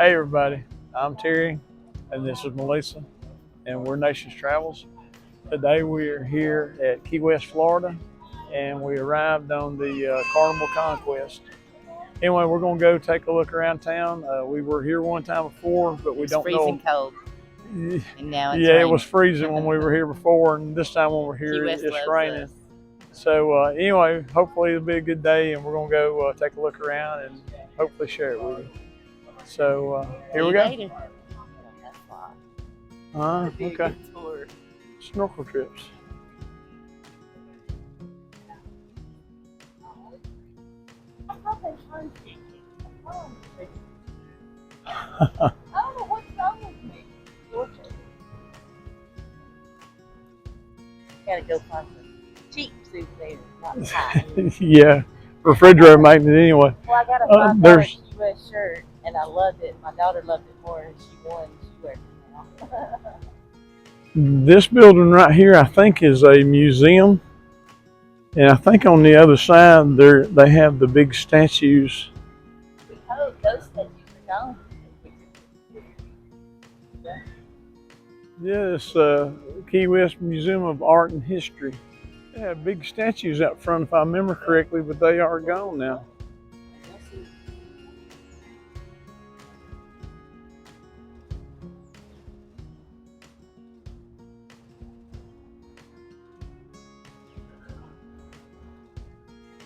Hey everybody, I'm Terry and this is Melissa and we're Nations Travels. Today we are here at Key West, Florida and we arrived on the Carnival Conquest. Anyway, we're going to go take a look around town. We were here one time before, but we don't know. Freezing cold. And now it's yeah, raining. It was freezing when we were here before, and this time when we're here, it's raining. Us. So anyway, hopefully it'll be a good day, and we're gonna go take a look around and hopefully share it with you. So here we go. Okay. Snorkel trips. I don't know what's wrong with me. Gotta go find some cheap souvenirs, not high. Yeah, refrigerator maintenance anyway. Well, I got a $5 Key West shirt, and I loved it. My daughter loved it more, and she won. She wears it now. This building right here, I think, is a museum, and I think on the other side there they have the big statues. Oh, those statues are gone. Yes, Key West Museum of Art and History. They have big statues out front, if I remember correctly, but they are gone now.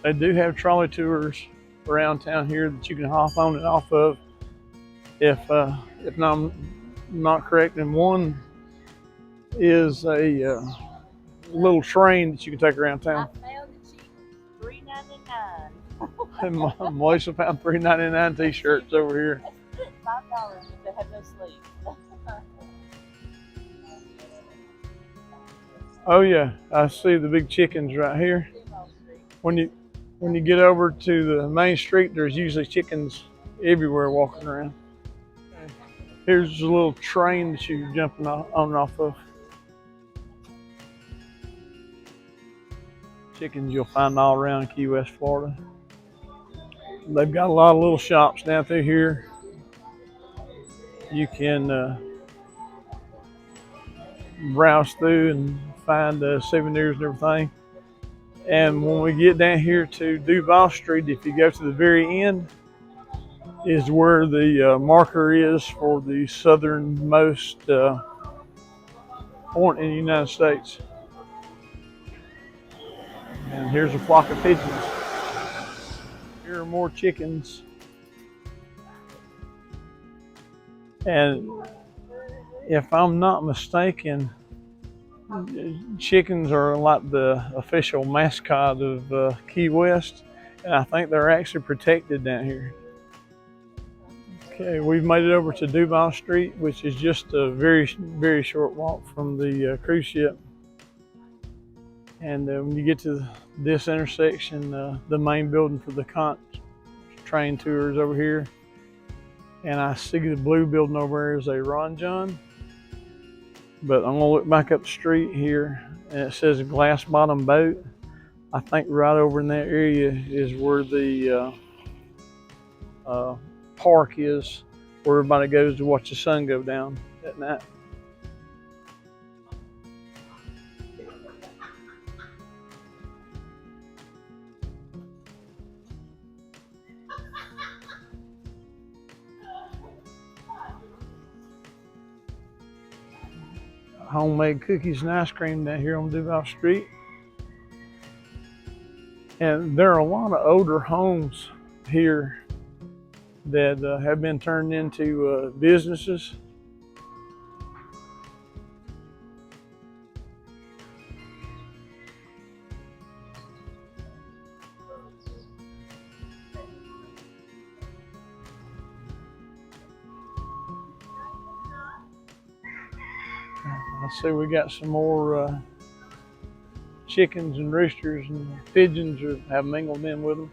They do have trolley tours around town here that you can hop on and off of. If I'm not correct, and one is a little train that you can take around town. I found the cheap $3.99. And Melissa found $3.99 t-shirts over here. That's $5 if they have no sleeves. Oh yeah, I see the big chickens right here. When you get over to the main street, there's usually chickens everywhere walking around. Here's a little train that you're jumping on and off of. Chickens you'll find all around Key West, Florida. They've got a lot of little shops down through here. You can browse through and find souvenirs and everything. And when we get down here to Duvall Street, if you go to the very end, is where the marker is for the southernmost point in the United States. And here's a flock of pigeons. Here are more chickens. And if I'm not mistaken, chickens are like the official mascot of Key West, and I think they're actually protected down here. Okay, we've made it over to Duvall Street, which is just a very, very short walk from the cruise ship. And when you get to this intersection, the main building for the train tours over here, and I see the blue building over there is a Ron John. But I'm gonna look back up the street here, and it says Glass Bottom Boat. I think right over in that area is where the park is, where everybody goes to watch the sun go down at night. Homemade cookies and ice cream down here on Duvall Street. And there are a lot of older homes here that have been turned into businesses. I see we got some more chickens and roosters and pigeons have mingled in with them.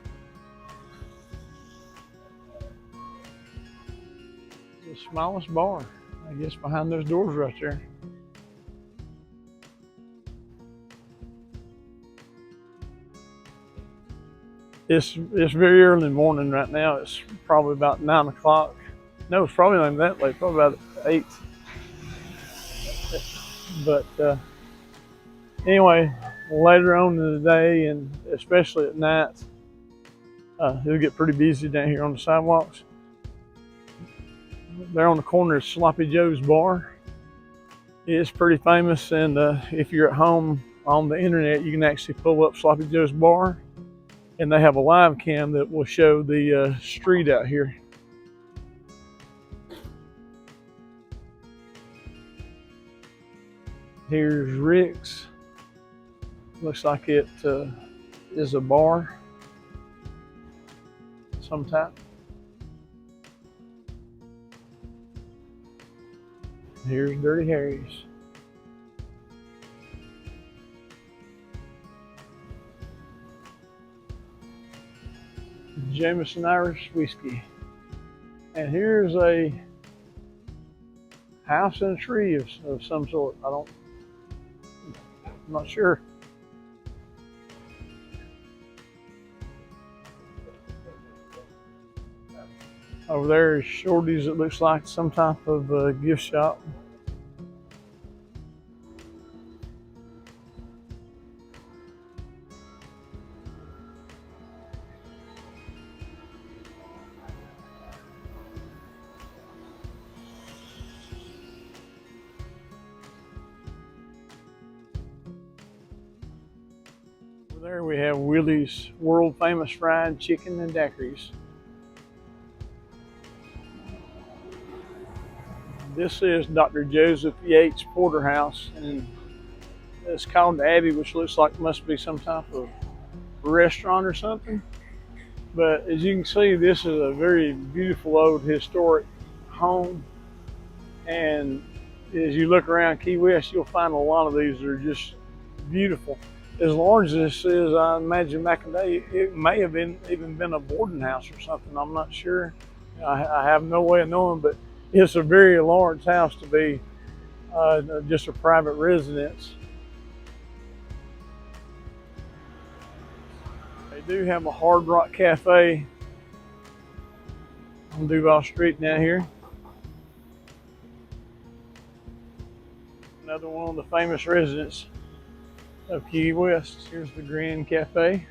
The smallest bar, I guess, behind those doors right there. It's very early in the morning right now. It's probably about 9 o'clock. No, it's probably not that late, probably about 8. But anyway, later on in the day, and especially at night, it'll get pretty busy down here on the sidewalks. There on the corner is Sloppy Joe's Bar. It's pretty famous, and if you're at home on the internet, you can actually pull up Sloppy Joe's Bar, and they have a live cam that will show the street out here. Here's Rick's. Looks like it is a bar of some type. Here's Dirty Harry's. Jameson Irish Whiskey. And here's a house and a tree of some sort. I'm not sure. Over there is Shorty's. It looks like some type of gift shop. Over there we have Willie's world famous fried chicken and daiquiris. This is Dr. Joseph Yates Porterhouse, and it's called the Abbey, which looks like it must be some type of restaurant or something. But as you can see, this is a very beautiful old historic home. And as you look around Key West, you'll find a lot of these that are just beautiful. As large as this is, I imagine back in the day, it may have even been a boarding house or something. I'm not sure. I have no way of knowing, but it's a very large house to be just a private residence. They do have a Hard Rock Cafe on Duvall Street down here. Another one of the famous residents of Key West. Here's the Grand Cafe.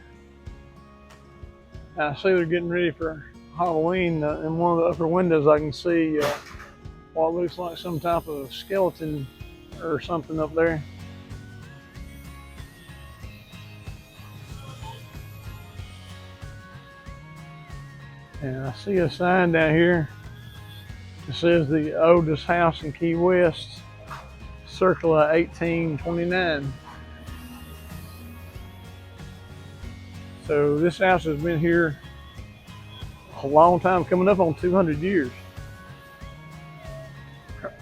I see they're getting ready for Halloween. In one of the upper windows I can see what looks like some type of skeleton or something up there. And I see a sign down here that says the oldest house in Key West, circa 1829. So this house has been here a long time, coming up on 200 years.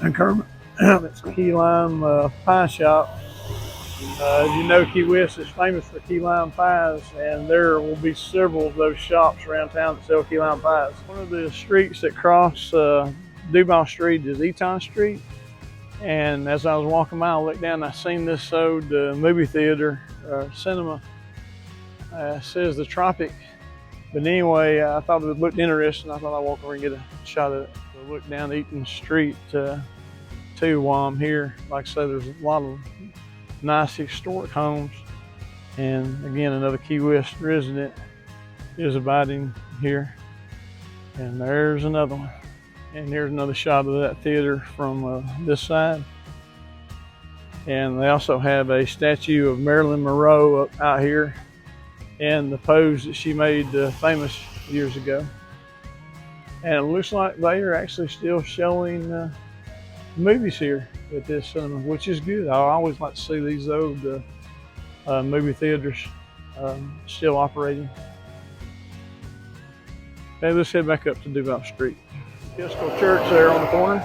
It's Key Lime Pie Shop. As you know, Key West is famous for key lime pies, and there will be several of those shops around town that sell key lime pies. One of the streets that cross Duvall Street is Eton Street. And as I was walking by, I looked down and I seen this old movie theater, cinema. It says the Tropic. But anyway, I thought it looked interesting. I thought I'd walk over and get a shot of it. So look down Eaton Street too while I'm here. Like I said, there's a lot of nice historic homes. And again, another Key West resident is abiding here. And there's another one. And here's another shot of that theater from this side. And they also have a statue of Marilyn Monroe out here, and the pose that she made famous years ago. And it looks like they are actually still showing movies here at this cinema, which is good. I always like to see these old movie theaters still operating. Okay, let's head back up to Duvall Street. Episcopal Church there on the corner.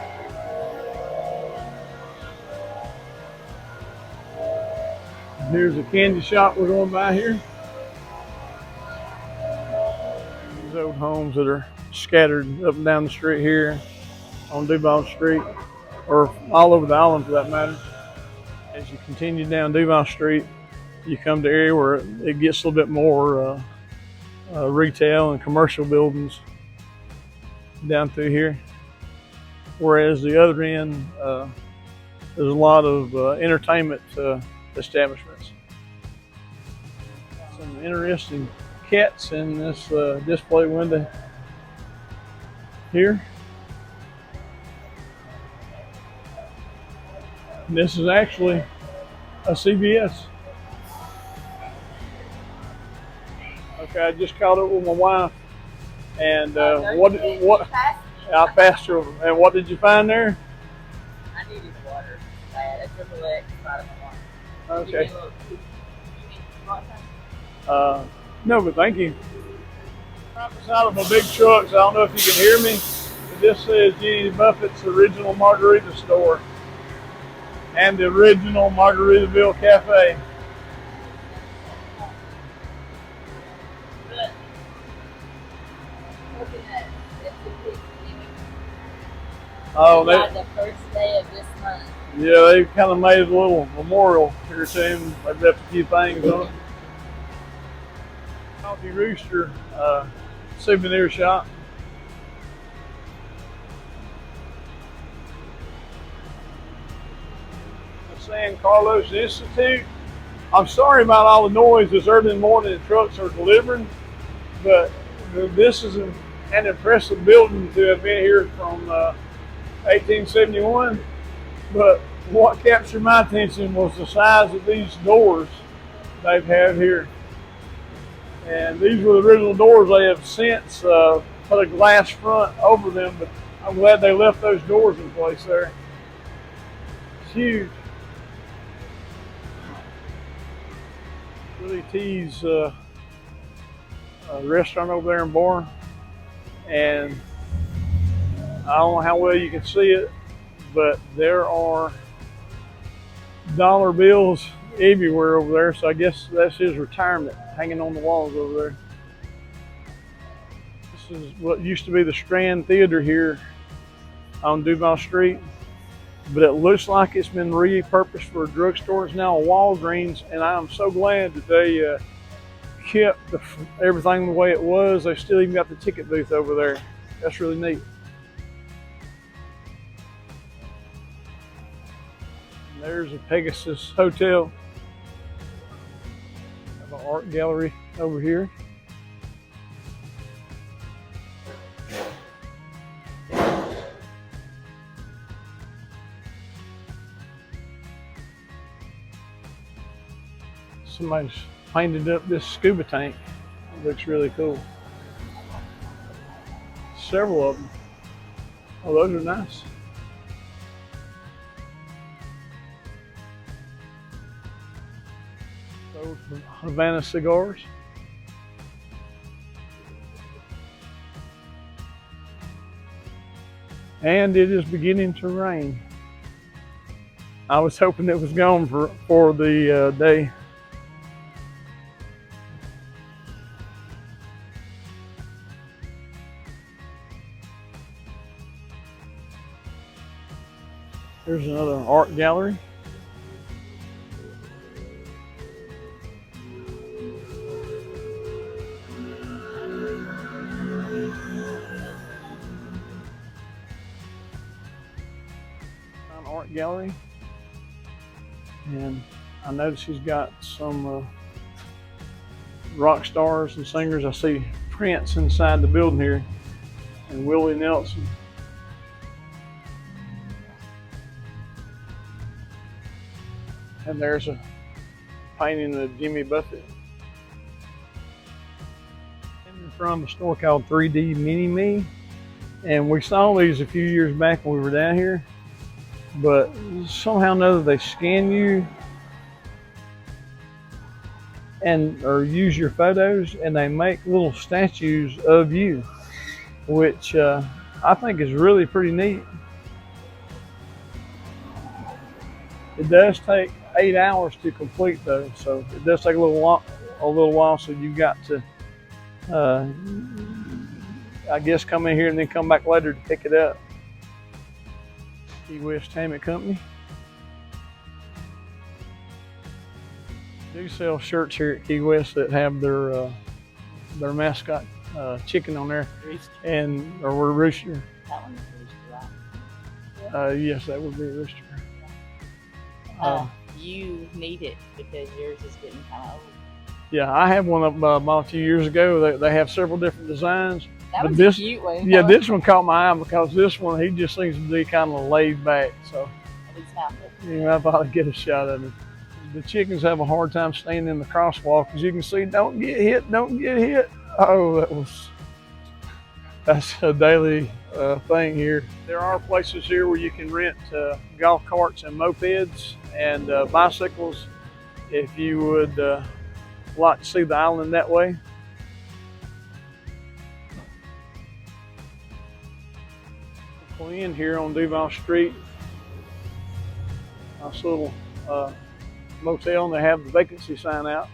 Here's a candy shop we're going by here. These old homes that are scattered up and down the street here on Duvall Street, or all over the island for that matter. As you continue down Duvall Street, you come to an area where it gets a little bit more retail and commercial buildings down through here. whereas the other end there's a lot of entertainment establishments. Some interesting cats in this display window here. And this is actually a CVS. Okay, I just caught up with my wife, and what I passed her. And what did you find there? I needed water. I had a triple X bottom one. Okay. You want some? No, but thank you. Right beside of a big truck, so I don't know if you can hear me. But this says Jenny Buffett's Original Margarita Store and the original Margaritaville Cafe. Oh, the first day of this month. Yeah, they kind of made a little memorial here to him. They left a few things on it. Coffee Rooster souvenir shop. The San Carlos Institute. I'm sorry about all the noise this early in the morning. The trucks are delivering, but this is an impressive building to have been here from 1871. But what captured my attention was the size of these doors they've had here. And these were the original doors. They have since put a glass front over them, but I'm glad they left those doors in place there. It's huge. Willie T's restaurant over there in bar. And I don't know how well you can see it, but there are dollar bills everywhere over there. So I guess that's his retirement hanging on the walls over there. This is what used to be the Strand Theater here on Duvall Street, but it looks like it's been repurposed for a drugstore. It's now a Walgreens, and I am so glad that they kept everything the way it was. They still even got the ticket booth over there. That's really neat. And there's a Pegasus Hotel. Have an art gallery over here. Somebody's painted up this scuba tank. It looks really cool. Several of them. Oh, those are nice. Those are Havana cigars. And it is beginning to rain. I was hoping it was gone for the day. Here's another art gallery. An art gallery. And I noticed he's got some rock stars and singers. I see Prince inside the building here, and Willie Nelson. And there's a painting of Jimmy Buffett. From a store called 3D Mini Me. And we saw these a few years back when we were down here. But somehow or another they scan you or use your photos, and they make little statues of you, which I think is really pretty neat. It does take 8 hours to complete though, so it does take a little while. So you've got to, I guess, come in here and then come back later to pick it up. Key West Entertainment Company. They do sell shirts here at Key West that have their mascot chicken on there, or rooster. That one's rooster, right? Yes, that would be a rooster. You need it because yours is getting kind of old. Yeah, I have one up bought a few years ago. They have several different designs. That but was this, a cute one. yeah, this one caught my eye because this one, he just seems to be kind of laid back. So, I thought I'd get a shot at him. The chickens have a hard time staying in the crosswalk. As you can see, don't get hit, don't get hit. Oh, that's a daily thing here. There are places here where you can rent golf carts and mopeds and bicycles if you would like to see the island that way. In here on Duvall Street, nice little motel, and they have the vacancy sign out.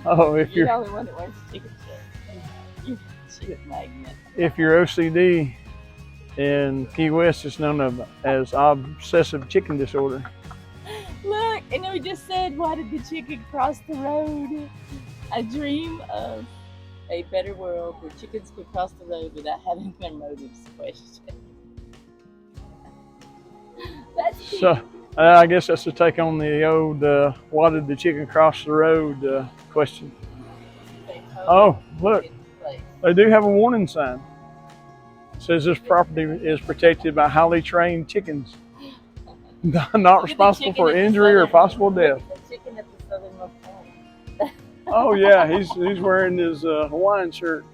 Oh, if you're the only one that wants chicken shit. You're chicken magnet. If you're OCD in Key West, it's known as obsessive chicken disorder. Look, and we just said, why did the chicken cross the road? I dream of a better world where chickens could cross the road without having their motives questioned. That's cute. So, I guess that's the take on the old why did the chicken cross the road question. Oh, look, they do have a warning sign. It says this property is protected by highly trained chickens, not responsible for injury or possible death. The chicken at the Southernmost. Oh yeah, he's wearing his Hawaiian shirt.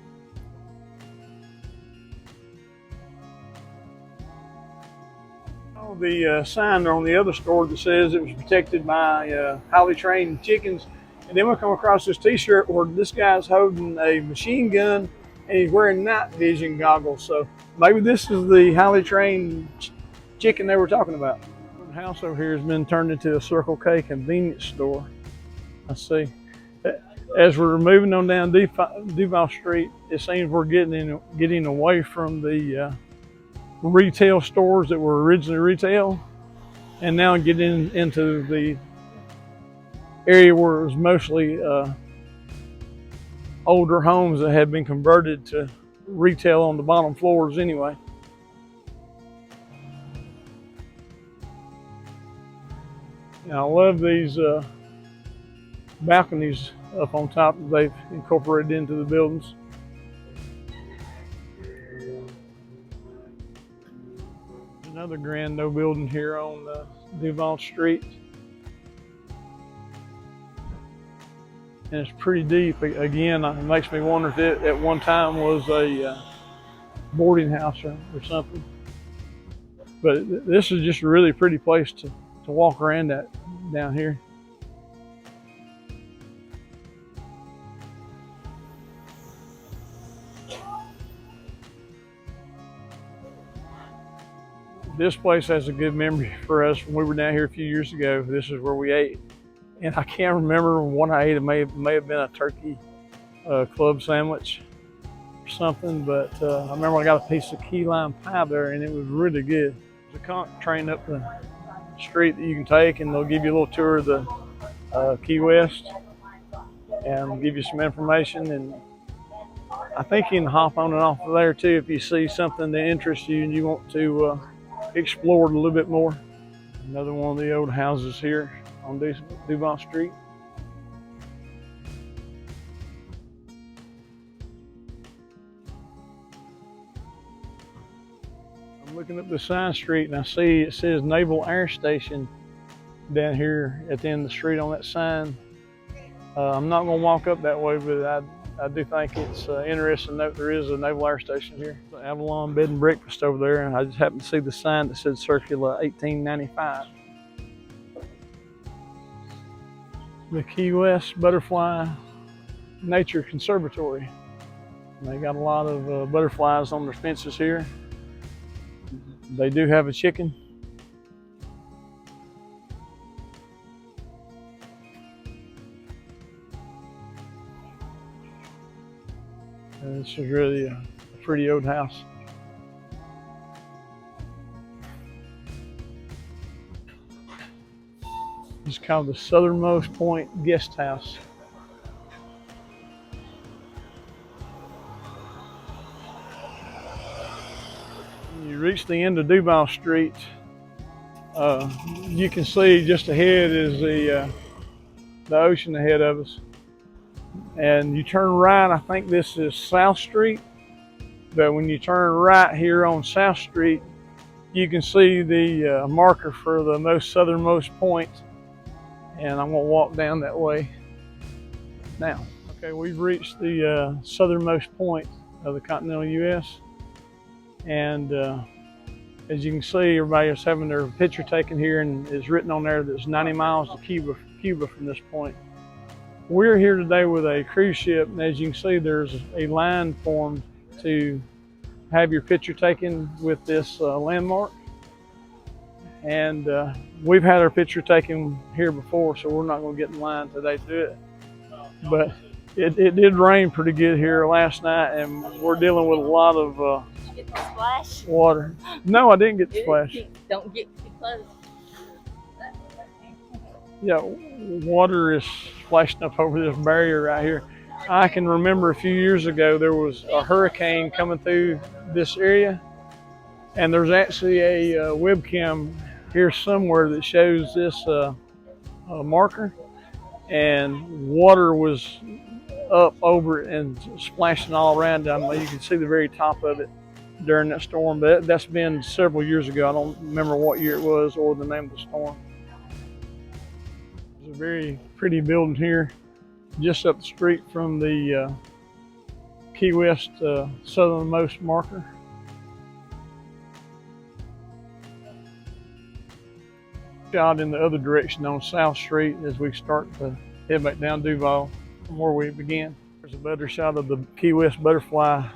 Oh, the sign on the other store that says it was protected by highly trained chickens, and then we come across this T-shirt where this guy's holding a machine gun and he's wearing night vision goggles. So maybe this is the highly trained chicken they were talking about. The house over here has been turned into a Circle K convenience store. I see. As we're moving on down Duvall Street, it seems we're getting away from the retail stores that were originally retail, and now getting into the area where it was mostly older homes that had been converted to retail on the bottom floors anyway. Now, I love these balconies up on top that they've incorporated into the buildings. Another grand no building here on Duvall Street. And it's pretty deep. Again, it makes me wonder if it at one time was a boarding house or something. But this is just a really pretty place to walk around at down here. This place has a good memory for us when we were down here a few years ago. This is where we ate. And I can't remember what I ate. It may have been a turkey club sandwich or something, but I remember I got a piece of key lime pie there and it was really good. There's a conch train up the street that you can take, and they'll give you a little tour of the Key West and give you some information. And I think you can hop on and off of there too if you see something that interests you and you want to explore it a little bit more. Another one of the old houses here on Duvall Street. I'm looking up the side street and I see it says Naval Air Station down here at the end of the street on that sign. I'm not going to walk up that way, but I do think it's interesting to note there is a Naval Air Station here. The Avalon Bed and Breakfast over there, and I just happened to see the sign that said Circular 1895. The Key West Butterfly Nature Conservatory. They got a lot of butterflies on their fences here. They do have a chicken. And this is really a pretty old house. It's called the Southernmost Point Guest House. When you reach the end of Duvall Street, you can see just ahead is the ocean ahead of us. And you turn right, I think this is South Street. But when you turn right here on South Street, you can see the marker for the most southernmost point. And I'm gonna walk down that way now. Okay, we've reached the southernmost point of the continental U.S. And as you can see, everybody is having their picture taken here, and it's written on there that it's 90 miles to Cuba from this point. We're here today with a cruise ship, and as you can see, there's a line formed to have your picture taken with this landmark. And we've had our picture taken here before, so we're not going to get in line today to do it. But it did rain pretty good here last night, and we're dealing with a lot of Get the splash? water. No, I didn't get the splash. Don't get too close. Yeah, water is splashing up over this barrier right here. I can remember a few years ago there was a hurricane coming through this area, and there's actually a webcam here somewhere that shows this marker, and water was up over it and splashing all around down there. You can see the very top of it during that storm, but that's been several years ago. I don't remember what year it was or the name of the storm. There's a very pretty building here just up the street from the Key West southernmost marker. Shot in the other direction on South Street as we start to head back down Duvall from where we began. There's a better shot of the Key West Butterfly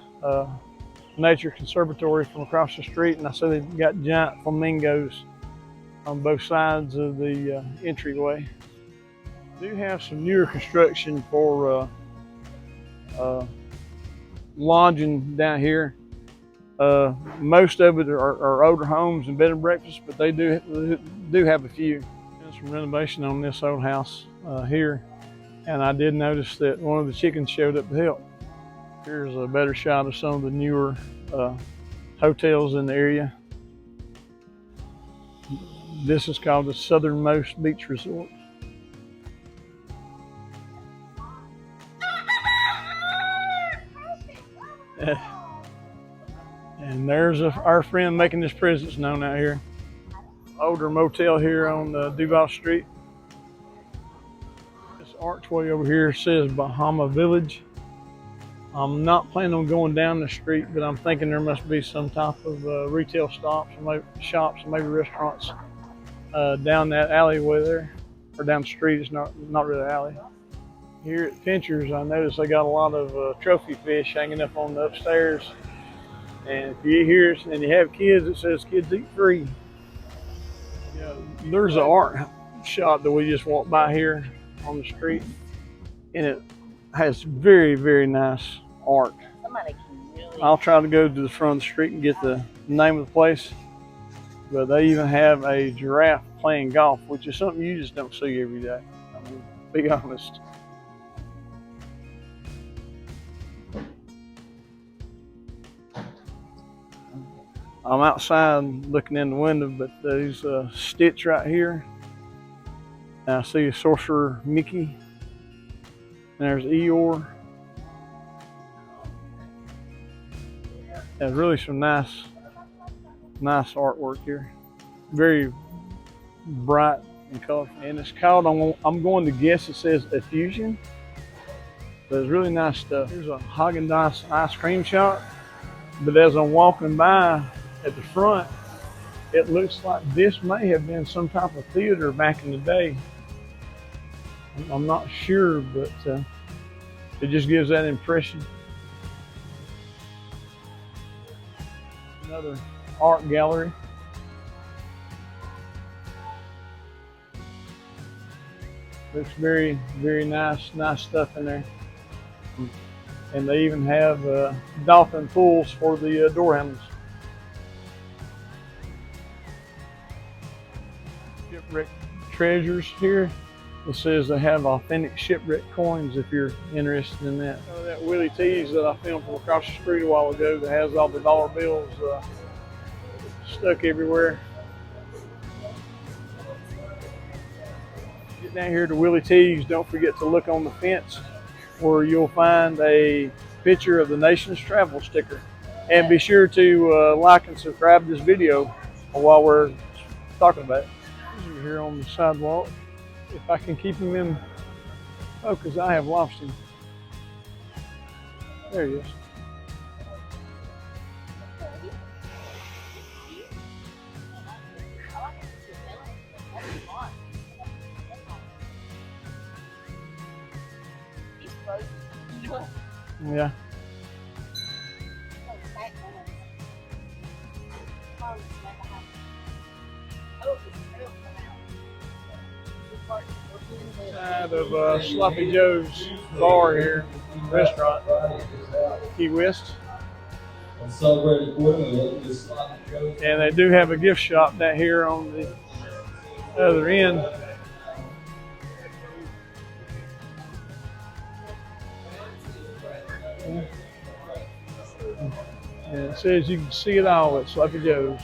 Nature Conservatory from across the street, and I see they've got giant flamingos on both sides of the entryway. We do have some newer construction for lodging down here. Most of it are older homes and bed and breakfasts, but they do have a few. There's some renovation on this old house here, and I did notice that one of the chickens showed up to help. Here's a better shot of some of the newer hotels in the area. This is called the Southernmost Beach Resort. And there's our friend making his presence known out here. Older motel here on Duvall Street. This archway over here says Bahama Village. I'm not planning on going down the street, but I'm thinking there must be some type of retail shops, or maybe restaurants down that alleyway there, or down the street. It's not really an alley. Here at Pincher's, I noticed they got a lot of trophy fish hanging up on the upstairs. And if you eat here and you have kids, it says kids eat free. Yeah, there's an art shop that we just walked by here on the street, and it has very, very nice art. Somebody can really... I'll try to go to the front of the street and get the name of the place. But they even have a giraffe playing golf, which is something you just don't see every day. I mean, be honest. I'm outside looking in the window, but there's a Stitch right here. And I see a Sorcerer Mickey. And there's Eeyore. There's really some nice artwork here. Very bright and colorful. And it's called, I'm going to guess it says Effusion. But it's really nice stuff. Here's a Haagen-Dazs ice cream shop. But as I'm walking by at the front, it looks like this may have been some type of theater back in the day. I'm not sure, but it just gives that impression. Another art gallery. Looks very, very nice stuff in there. And they even have dolphin pools for the door handles. Shipwreck treasures here. It says they have authentic shipwreck coins if you're interested in that. That Willie T's that I filmed from across the street a while ago that has all the dollar bills stuck everywhere. Get down here to Willie T's. Don't forget to look on the fence where you'll find a picture of the Nation's Travel sticker. And be sure to like and subscribe to this video while we're talking about it. He's here on the sidewalk. If I can keep him in focus, I have lost him. There he is. Yeah. Side of Sloppy Joe's bar here, restaurant, Key West. And they do have a gift shop down here on the other end. And it says you can see it all at Sloppy Joe's.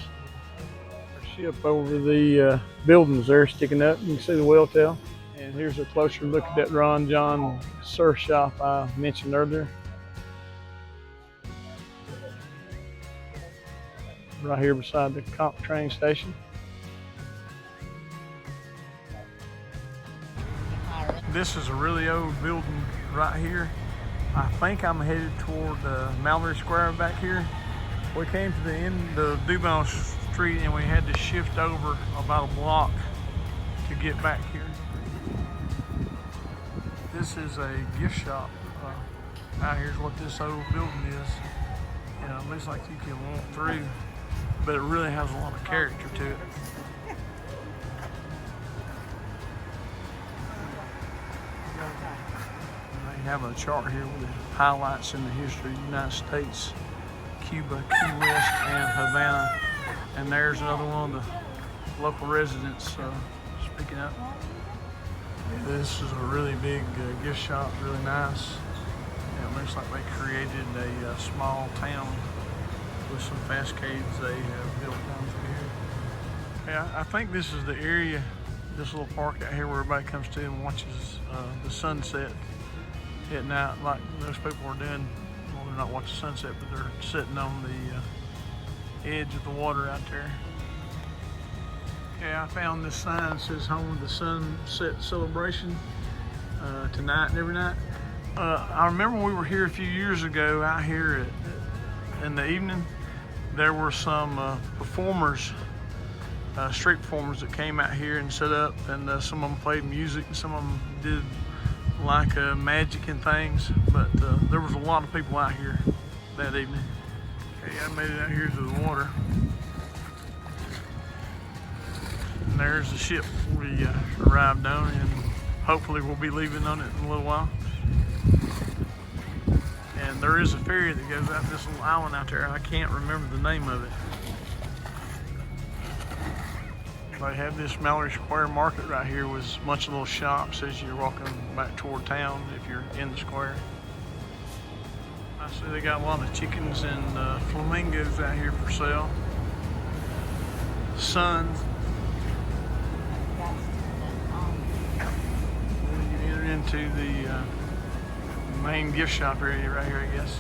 Ship over the buildings there sticking up. You can see the whale tail. And here's a closer look at that Ron John surf shop I mentioned earlier. Right here beside the Conk train station. This is a really old building right here. I think I'm headed toward Mallory Square back here. We came to the end of Duvall Street and we had to shift over about a block to get back here. This is a gift shop. Out here's what this old building is. You know, it looks like you can walk through, but it really has a lot of character to it. They have a chart here with highlights in the history of the United States, Cuba, Key West, and Havana. And there's another one of the local residents speaking up. This is a really big gift shop, really nice. And it looks like they created a small town with some cascades they have built down through here. Yeah, I think this is the area, this little park out here where everybody comes to and watches the sunset at night, like most people are doing. Well, they're not watching sunset, but they're sitting on the edge of the water out there. Yeah, I found this sign that says home of the sunset celebration tonight and every night. I remember when we were here a few years ago out here in the evening, there were some performers, street performers that came out here and set up, and some of them played music and some of them did like magic and things, but there was a lot of people out here that evening. Okay, I made it out here to the water. And there's the ship we arrived on, and hopefully we'll be leaving on it in a little while. And there is a ferry that goes out this little island out there. I can't remember the name of it. They have this Mallory Square market right here with a bunch of little shops as you're walking back toward town if you're in the square. I see they got a lot of chickens and flamingos out here for sale. Suns. Then you enter into the main gift shop area right here, I guess.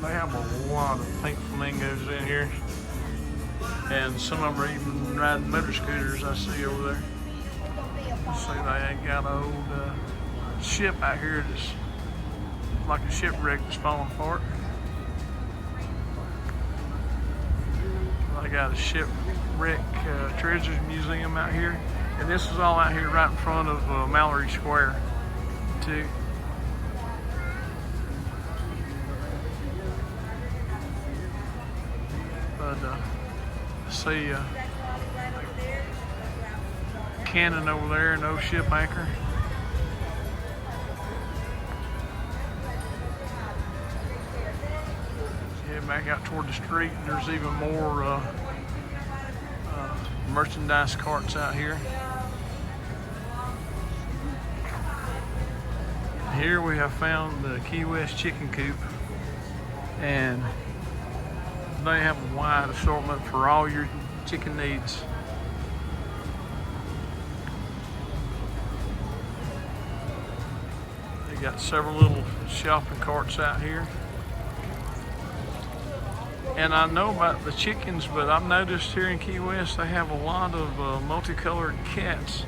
They have a lot of pink flamingos in here. And some of them are even riding motor scooters I see over there. See, they got an old ship out here that's like a shipwreck that's falling apart. They got a shipwreck treasures museum out here. And this is all out here right in front of Mallory Square, too. But see cannon over there, no ship anchor. Head back out toward the street, and there's even more merchandise carts out here. Here we have found the Key West chicken coop, and they have a wide assortment for all your chicken needs. They got several little shopping carts out here. And I know about the chickens, but I've noticed here in Key West they have a lot of multicolored cats.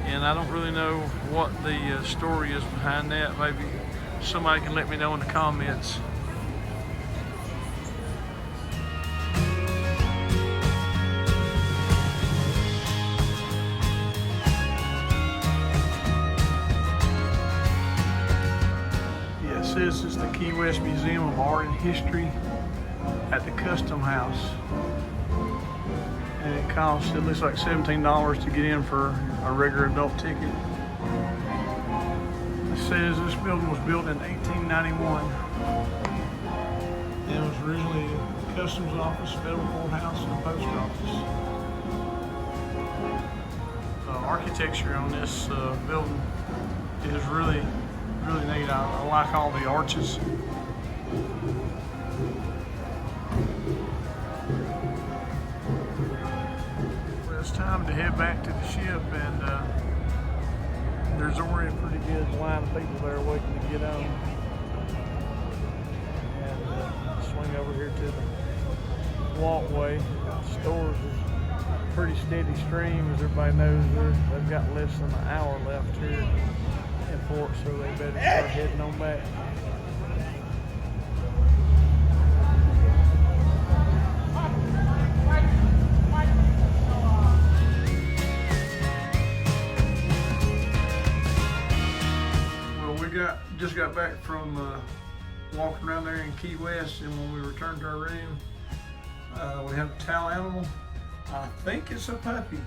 And I don't really know what the story is behind that. Maybe somebody can let me know in the comments. Yeah, it says it's the Key West Museum of Art and History at the Custom House. And it costs, it looks like $17 to get in for a regular adult ticket. It says this building was built in 1891. And it was originally a customs office, federal courthouse, and a post office. The architecture on this building is really neat. I like all the arches. It's time to head back to the ship, and there's already a pretty good line of people there waiting to get on. And swing over here to the walkway. Stores is a pretty steady stream, as everybody knows. They've got less than an hour left here in port, so they better start heading on back. Just got back from walking around there in Key West, and when we returned to our room, we have a towel animal. I think it's a puppy,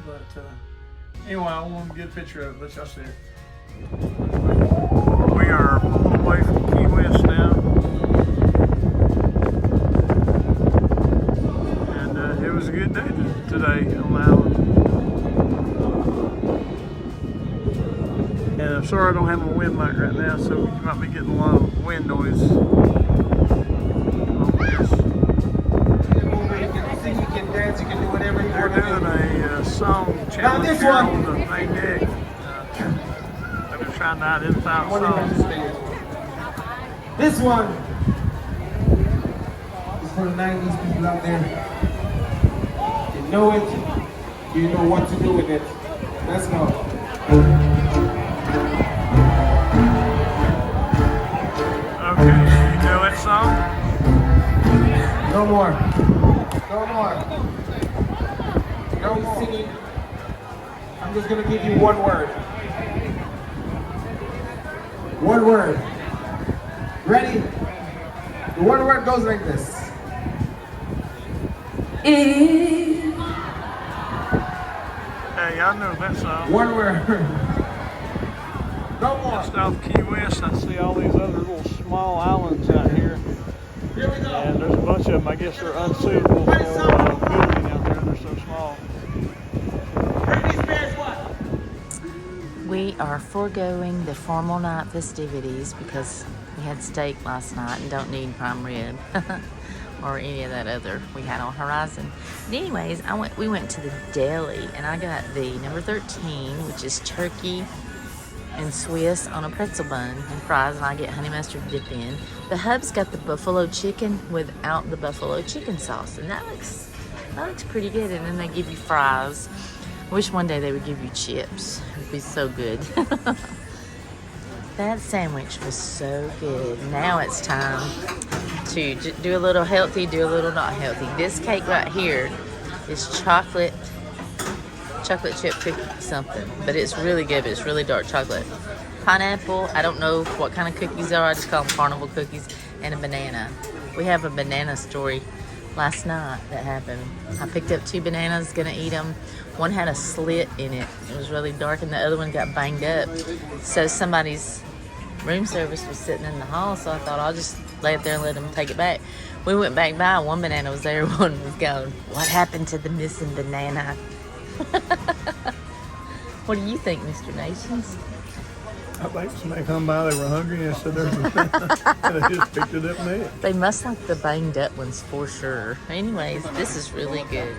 but anyway, I want to get a picture of it. Let y'all see it. We are pulling away from Key West now, and it was a good day today on the island. And I'm sorry I don't have my wind mic right now, so you might be getting a lot of wind noise on this. You can sing, you can dance, you can do whatever you want to do. They're doing a song challenge here on the main deck. They've been trying to identify songs. This one is for the 90s people out there. You know it, you know what to do with it. Let's go. Okay, you know that song? No more. No more. No more singing. I'm just gonna give you one word. One word. Ready? The one word goes like this. Hey, y'all know that song. One word. No more. Just off Key West, I see all these other little small islands out here. Here we go. And there's a bunch of them. I guess they're unsuitable for building out there. They're so small. We are foregoing the formal night festivities because we had steak last night and don't need prime rib or any of that other we had on horizon. But anyways, we went to the deli and I got the number 13, which is turkey and Swiss on a pretzel bun and fries, and I get honey mustard dip in. The Hub's got the buffalo chicken without the buffalo chicken sauce, and that looks pretty good. And then they give you fries. I wish one day they would give you chips. It would be so good. That sandwich was so good. Now it's time to do a little healthy, do a little not healthy. This cake right here is chocolate chip cookie something, but it's really good. It's really dark chocolate. Pineapple, I don't know what kind of cookies are. I just call them carnival cookies, and a banana. We have a banana story last night that happened. I picked up 2 bananas, gonna eat them. One had a slit in it. It was really dark, and the other one got banged up. So somebody's room service was sitting in the hall, so I thought I'll just lay it there and let them take it back. We went back by, one banana was there, one was gone. What happened to the missing banana? What do you think, Mr. Nations? I think somebody come by, they were hungry, and said there's a and they just picked it up and ate it. They must like the banged up ones for sure. Anyways, this is really good.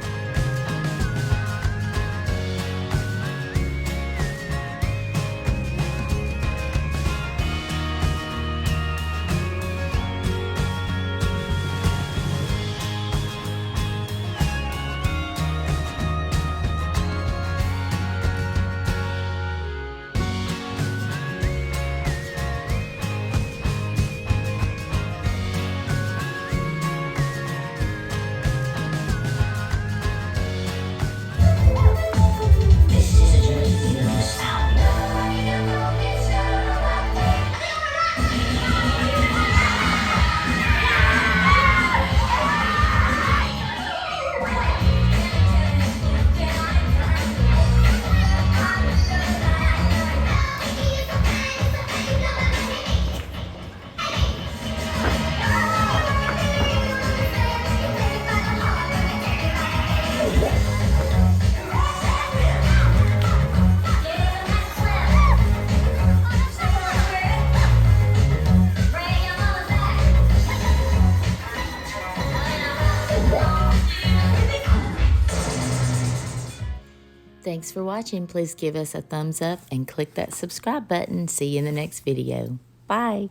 Thanks for watching. Please give us a thumbs up and click that subscribe button. See you in the next video. Bye.